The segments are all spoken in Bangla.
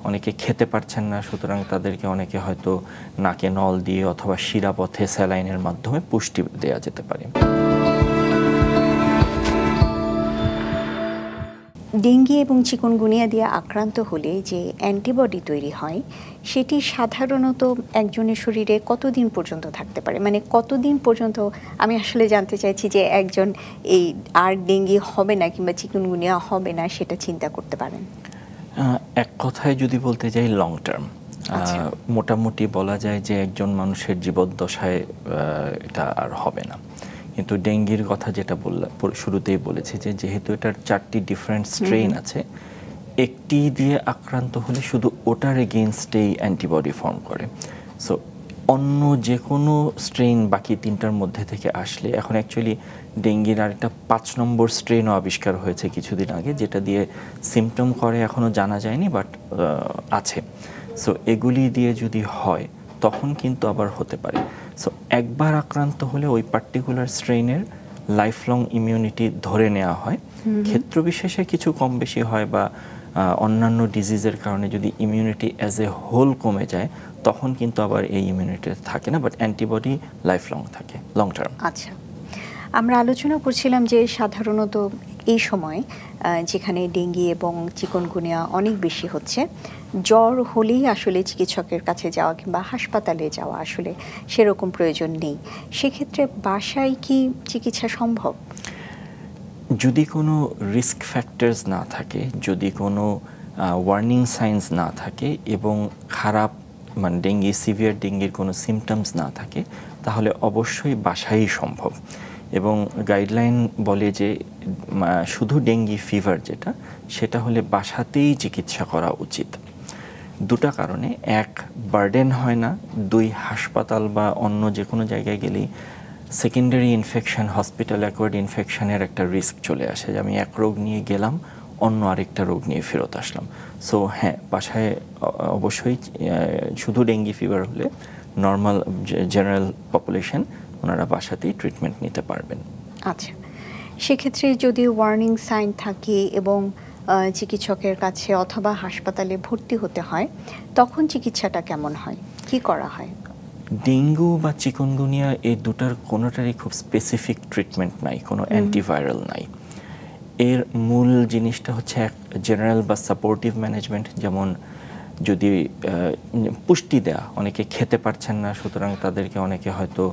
অনেকে খেতে পারছেন না, সুতরাং তাদেরকে অনেকে হয়তো নাকে নল দিয়ে অথবা শিরাপথে স্যালাইনের মাধ্যমে পুষ্টি দেওয়া যেতে পারে। ডেঙ্গি এবং চিকুনগুনিয়া দিয়ে আক্রান্ত হলে যে অ্যান্টিবডি তৈরি হয় সেটি সাধারণত একজনের শরীরে কতদিন পর্যন্ত থাকতে পারে, মানে কতদিন পর্যন্ত, আমি আসলে জানতে চাইছি যে একজন এই আর ডেঙ্গি হবে না কিংবা চিকুনগুনিয়া হবে না সেটা চিন্তা করতে পারেন। এক কথায় যদি বলতে যাই লং টার্ম, মোটামুটি বলা যায় যে একজন মানুষের জীবদ্দশায় এটা আর হবে না। কিন্তু ডেঙ্গির কথা যেটা শুরুতেই বলেছি যে যেহেতু এটার 4টি ডিফারেন্ট স্ট্রেইন আছে, একটি দিয়ে আক্রান্ত হলে শুধু ওটার এগেনস্টেই অ্যান্টিবডি ফর্ম করে। সো অন্য যে কোনো স্ট্রেইন বাকি 3টার মধ্যে থেকে আসলে, এখন অ্যাকচুয়ালি ডেঙ্গির আরেকটা 5 নম্বর স্ট্রেইনও আবিষ্কার হয়েছে কিছুদিন আগে, যেটা দিয়ে সিমটম করে এখনও জানা যায়নি, বাট আছে। সো এগুলি দিয়ে যদি হয় তখন কিন্তু আবার হতে পারে। সো একবার আক্রান্ত হলে ওই পার্টিকুলার স্ট্রেইনের লাইফ লং ইমিউনিটি ধরে নেওয়া হয়। ক্ষেত্র বিশেষে কিছু কম বেশি হয়, বা অন্যান্য ডিজিজের কারণে যদি ইমিউনিটি অ্যাজ এ হোল কমে যায় তখন কিন্তু আবার এই ইমিউনিটি থাকে না, বাট অ্যান্টিবডি লাইফ লং থাকে, লং টার্ম। আচ্ছা, আমরা আলোচনা করছিলাম যে সাধারণত এই সময় যেখানে ডেঙ্গি এবং চিকুনগুনিয়া অনেক বেশি হচ্ছে, জ্বর হলেই আসলে চিকিৎসকের কাছে যাওয়া কিংবা হাসপাতালে যাওয়া আসলে সেরকম প্রয়োজন নেই। সেক্ষেত্রে বাসায় কি চিকিৎসা সম্ভব? যদি কোনো রিস্ক ফ্যাক্টরস না থাকে, যদি কোনো ওয়ার্নিং সাইন্স না থাকে এবং খারাপ মানে ডেঙ্গি, সিভিয়ার ডেঙ্গির কোনো সিমটমস না থাকে, তাহলে অবশ্যই বাসায়ই সম্ভব। এবং গাইডলাইন বলে যে শুধু ডেঙ্গি ফিভার যেটা, সেটা হলে বাসাতেই চিকিৎসা করা উচিত। 2টা কারণে: এক, বার্ডেন হয় না; 2, হাসপাতাল বা অন্য যে কোনো জায়গায় গেলেই সেকেন্ডারি ইনফেকশন, হসপিটাল অ্যাকোয়ার্ড ইনফেকশনের একটা রিস্ক চলে আসে, যে আমি এক রোগ নিয়ে গেলাম, অন্য আরেকটা রোগ নিয়ে ফেরত আসলাম। সো হ্যাঁ, বাসায় অবশ্যই শুধু ডেঙ্গি ফিভার হলে নর্মাল জেনারেল পপুলেশন ওনারা বাসাতেই ট্রিটমেন্ট নিতে পারবেন। আচ্ছা, সেক্ষেত্রে যদি ওয়ার্নিং সাইন থাকে এবং চিকিৎসকের কাছে অথবা হাসপাতালে ভর্তি হতে হয়, তখন চিকিৎসাটা কেমন হয়, কি করা হয়? ডেঙ্গু বা চিকুনগুনিয়া এই দুটার কোনোটারই খুব স্পেসিফিক ট্রিটমেন্ট নাই, কোনো অ্যান্টিভাইরাল নাই। এর মূল জিনিসটা হচ্ছে এক জেনারেল বা সাপোর্টিভ ম্যানেজমেন্ট, যেমন যদি পুষ্টি দেয়া, অনেকে খেতে পারছেন না, সুতরাং তাদেরকে অনেকে হয়তো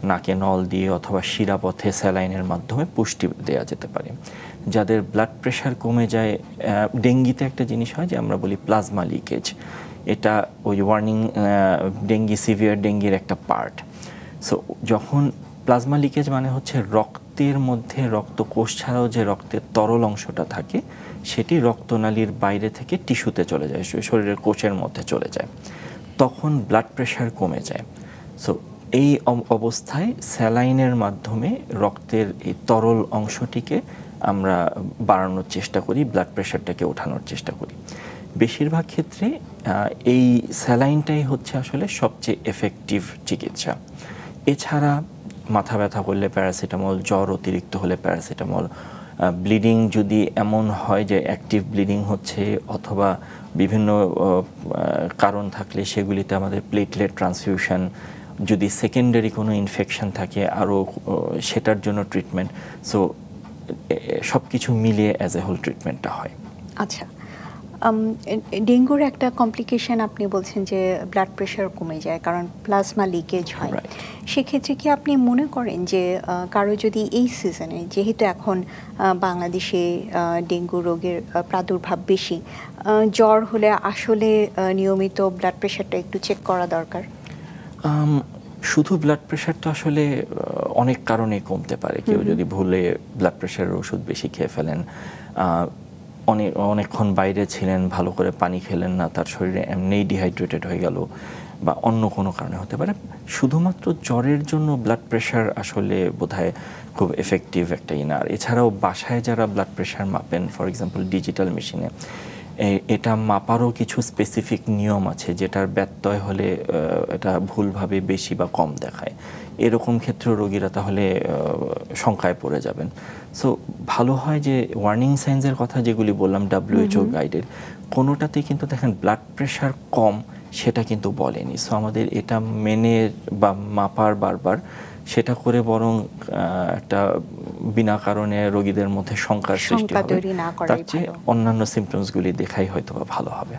নাকে নল দিয়ে অথবা শিরাপথে স্যালাইনের মাধ্যমে পুষ্টি দেওয়া যেতে পারে। যাদের ব্লাড প্রেশার কমে যায়, ডেঙ্গিতে একটা জিনিস হয় যে আমরা বলি প্লাজমা লিকেজ, এটা ওই ওয়ার্নিং ডেঙ্গি, সিভিয়ার ডেঙ্গির একটা পার্ট। সো যখন প্লাজমা লিকেজ মানে হচ্ছে রক্তের মধ্যে রক্তকোষ ছাড়াও যে রক্তের তরল অংশটা থাকে সেটি রক্তনালীর বাইরে থেকে টিস্যুতে চলে যায়, শরীরের কোষের মধ্যে চলে যায়, তখন ব্লাড প্রেশার কমে যায়। সো এই অবস্থায় স্যালাইনের মাধ্যমে রক্তের এই তরল অংশটিকে আমরা বাড়ানোর চেষ্টা করি, ব্লাড প্রেশারটাকে ওঠানোর চেষ্টা করি। বেশিরভাগ ক্ষেত্রে এই স্যালাইনটাই হচ্ছে আসলে সবচেয়ে এফেক্টিভ চিকিৎসা। এছাড়া মাথা ব্যথা করলে প্যারাসিটামল, জ্বর অতিরিক্ত হলে প্যারাসিটামল, ব্লিডিং যদি এমন হয় যে অ্যাক্টিভ ব্লিডিং হচ্ছে অথবা বিভিন্ন কারণ থাকলে সেগুলিতে আমাদের প্লেটলেট ট্রান্সফিউশন, যদি সেকেন্ডারি কোনো ইনফেকশন থাকে আরও সেটার জন্য ট্রিটমেন্ট। সো সব কিছু মিলিয়ে অ্যাজ এ হোল ট্রিটমেন্টটা হয়। আচ্ছা, ডেঙ্গুর একটা কমপ্লিকেশন আপনি বলছেন যে ব্লাড প্রেশার কমে যায় কারণ প্লাজমা লিকেজ হয়। সেক্ষেত্রে কি আপনি মনে করেন যে কারো যদি এই সিজনে, যেহেতু এখন বাংলাদেশে ডেঙ্গু রোগের প্রাদুর্ভাব বেশি, জ্বর হলে আসলে নিয়মিত ব্লাড প্রেশারটা একটু চেক করা দরকার? শুধু ব্লাড প্রেশার তো আসলে অনেক কারণে কমতে পারে। কেউ যদি ভুলে ব্লাড প্রেশারের ওষুধ বেশি খেয়ে ফেলেন, অনেকক্ষণ বাইরে ছিলেন, ভালো করে পানি খেলেন না, তার শরীরে এমনিই ডিহাইড্রেটেড হয়ে গেল, বা অন্য কোনো কারণে হতে পারে। শুধুমাত্র জ্বরের জন্য ব্লাড প্রেশার আসলে বোধহয় খুব এফেক্টিভ একটা ইনার। এছাড়াও বাসায় যারা ব্লাড প্রেশার মাপেন, ফর এক্সাম্পল ডিজিটাল মেশিনে, এটা মাপারও কিছু স্পেসিফিক নিয়ম আছে, যেটার ব্যত্যয় হলে এটা ভুলভাবে বেশি বা কম দেখায়। এরকম ক্ষেত্রে রোগীরা তাহলে শঙ্কায় পড়ে যাবেন। সো ভালো হয় যে ওয়ার্নিং সাইন্সের কথা যেগুলি বললাম WHO গাইডের, কোনোটাতেই কিন্তু দেখেন ব্লাড প্রেশার কম সেটা কিন্তু বলেনি। সো আমাদের এটা মেনে বা মাপার বারবার সেটা করে বরং একটা বিনা কারণে রোগীদের মধ্যে শঙ্কার সৃষ্টি হবে, তার চেয়ে অন্যান্য সিমটমসগুলি দেখাই হয়তো ভালো হবে।